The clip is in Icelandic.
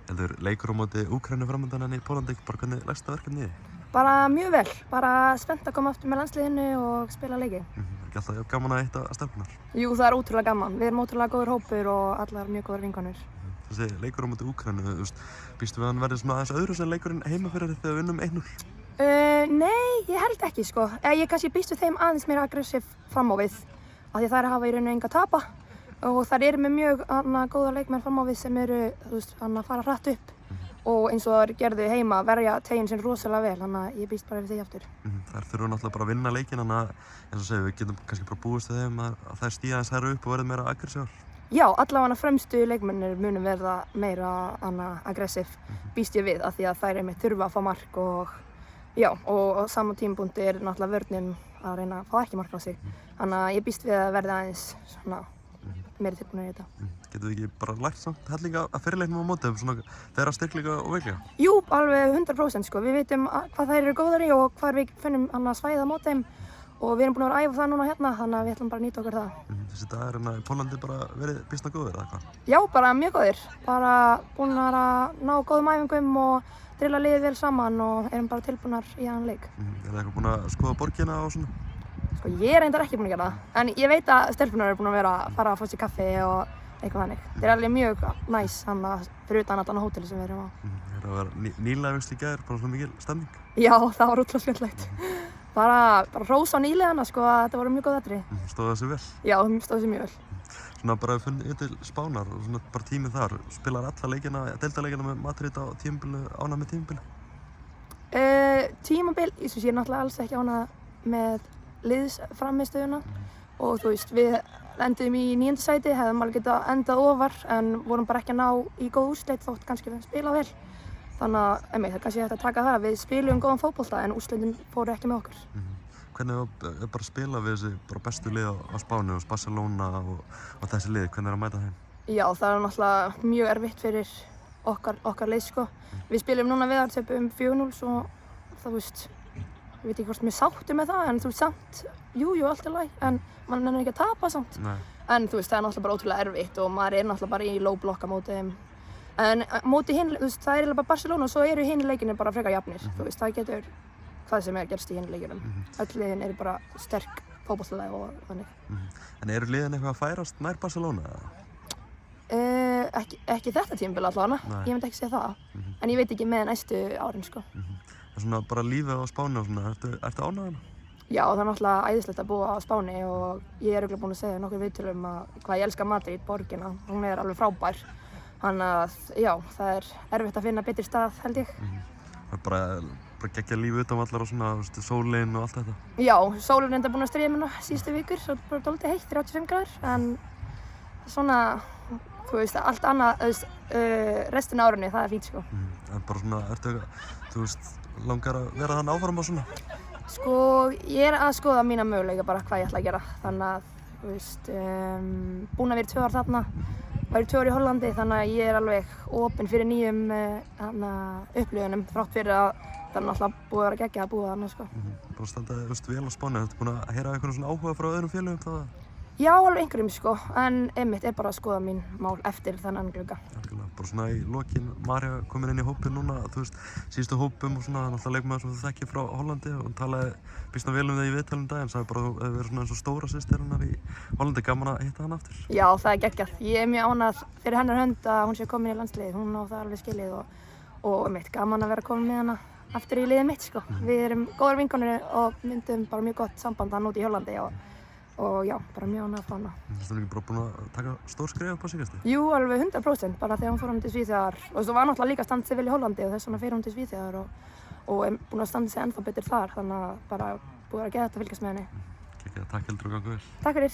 Heldur leikur á móti Úkraínu framundan en í Pólandi, bara hvernig leggst það verkefni í þig? Bara mjög vel, bara spennt að koma aftur með landsliðinu og spila leiki. Ekki alltaf jafn gaman að hitta stelpurnar? Jú, það er ótrúlega gaman. Við erum ótrúlega góður hópur og allar mjög góðar vinkonur. Þessi leikur á móti Úkraínu, býstu við að hann verði svona aðeins öðru sem leikurinn heima fyrir þegar við vinnum 1-0? Nei, ég held ekki sko. Ég kannski býst við þeim aðeins meira aggressív fram á við. Af því þær hafa í rauninu enga að tapa. Og þær eru með mjög góða leikmenn fram á við sem eru að fara hratt upp. Og eins og þær gerðu heima verja teginn sinn rosalega vel, þannig að ég býst bara við því aftur. Þær þurfa náttúrulega bara að vinna leikinn, þannig að eins og segir, við getum kannski bara búist við þeim að þær stíga aðeins hærra upp og verði meira aggressívar. Já, allavega fremstu leikmennir munum verða meira aggressív, býst ég við, af því að þær einmitt þurfa að fá mark og já, og á sama tímapunkti er náttúrulega vörnin að reyna að fá ekki mark á sig. Þannig að ég býst við að verða aðeins svona meiri tilbúinir í þetta. Getum við ekki bara lært samt hellinga að fyrirleiknum á móti svona þeirra styrkleika og veikleika? Jú, alveg 100% sko. Við vitum hvað þær eru góðar í og hvar við finnum svæðið á móti þeim og við erum búin að vera að æfa það núna hérna, þannig að við ætlum bara að nýta okkur það. Þessi dagar í Pólandi bara verið býsna góðir eða hvað? Já, bara mjög góðir. Bara búin að ná góðum æfingum og drilla liðið vel saman og erum bara tilbúnar í annan leik. Er það eitthvað búin að skoða borgina og svona? Sko, ég er reyndar ekki búin að gera það, en ég veit að stelpunar eru búin að vera að fara að fá sér kaffi og eitthvað þannig. Það er alveg mjög næs fyrir utan allan hóteli sem við erum á. Það er að vera nýliðavísl í gær, bara svona mikil stemning? Já, það var ótrúlega skemmtilegt. Bara hrós á nýliðana sko, að þetta voru mjög góð atriði. Stóð það sig vel? Já, stóð sig mjög vel. Svona bara fundið til Spánar og svona bara tíminn þar, spilar alla leikina, deildarleikina með Madrid á tímabilinu, ánægð með tímabilinu? Tímabil, ég er náttúrulega alls ekki ánægð með liðsframmistöðuna og þú veist, við endum í 9. sæti, hefðum alveg getað endað ofar en vorum bara ekki að ná í góð úrslit þótt kannski við spila vel. Þannig að það er kannski hægt að taka það, við spilum góðan fótbolta en úrslitin fóru ekki með okkur. Hvernig er bara að spila við þessi bara bestu lið á Spáni, Barcelona og þessi lið, hvernig er að mæta þeim? Já, það er náttúrulega mjög erfitt fyrir okkar lið sko. Við spilum núna við þar töpum 4-0 og það veist, ég veit ekki hvort mér sáttu með það en þú veist samt, jú, allt er læg, en mann er ekki að tapa samt. Nei. En þú veist, það er náttúrulega bara ótrúlega erfitt og maður er náttúrulega bara í low block á móti þeim. En móti hinn, þú veist, það er eiginlega bara Barcelona og svo eru hinn leikinir bara frekar jafnir. Þú veist, það getur hvað sem er gerst í hinn leikinum. Öll liðin eru bara sterk fótboltaleg og þannig. En eru liðin eitthvað að færast nær Barcelona? Ekki þetta tímabil allavega, ég myndi ekki segja það. En ég veit ekki með næstu árin, sko. Það er svona bara lífið á Spáni og svona, ertu ánægð? Já, það er náttúrulega æðislegt að búa á Spáni og ég er örugglega búin að segja nokkur viðtölum hvað ég elska Madrid, borgina. Hún er alveg frábær. Þannig að, já, það er erfitt að finna betri stað, held ég. Það er bara geggja lífið utan allar og svona, sólin og allt þetta? Já, sólin er enda búin að stríða mér nú síðustu vikur, svo bara dálítið heitt, 35 gráður, en svona, þú veist, allt annað, restina árunni, það er fínt, sko. En bara svona, þú veist, langar að vera þann áfram og svona? Sko, ég er að skoða mína möguleika bara hvað ég ætla að gera, þannig að, þú veist, búin að vera 2 ár þarna, væri 2 ár í Hollandi, þannig að ég er alveg opinn fyrir nýjum upplifunum, þrátt fyrir að það er náttúrulega búið að vera geggjað að búa þarna, sko. Bara standa, vel á Spáni, ertu búin að heyra einhvern svona áhuga frá öðrum félögum það? Já, alveg einhverjum, sko, en einmitt er bara að skoða mín mál eftir þennan glugga. Algjörlega, bara svona í lokin, Marja komin inn í hópinn núna, þú veist, síðustu hópum og svona, náttúrulega leikmaður sem þú þekkir frá Hollandi og hún talaði býsna vel um það í viðtalinu daginn, sagði bara að þú hefur verið svona eins og stóra systir hennar í Hollandi, gaman að hitta hann aftur. Já, það er geggjað. Ég er mjög ánægð fyrir hennar hönd að hún sé komin í landsliðið, hún á það alveg skilið og einmitt gaman að vera komin með hana aftur í liðið mitt, sko. Við erum góðar vinkonur og myndum bara mjög gott samband hann út í Hollandi og já, bara mjög ánægð að fá hana. Þú ekki bara búin að taka stór skref upp á síðustu? Jú, alveg 100%, bara þegar hún fór til Svíþjóðar og þú var náttúrulega líka að standa sig vel í Hollandi og þess vegna fer hún til Svíþjóðar og er búin að standa sig ennþá betur þar, þannig að bara búið að geta þetta að fylgjast með henni. Takk heldur og gangu vel. Takk fyrir.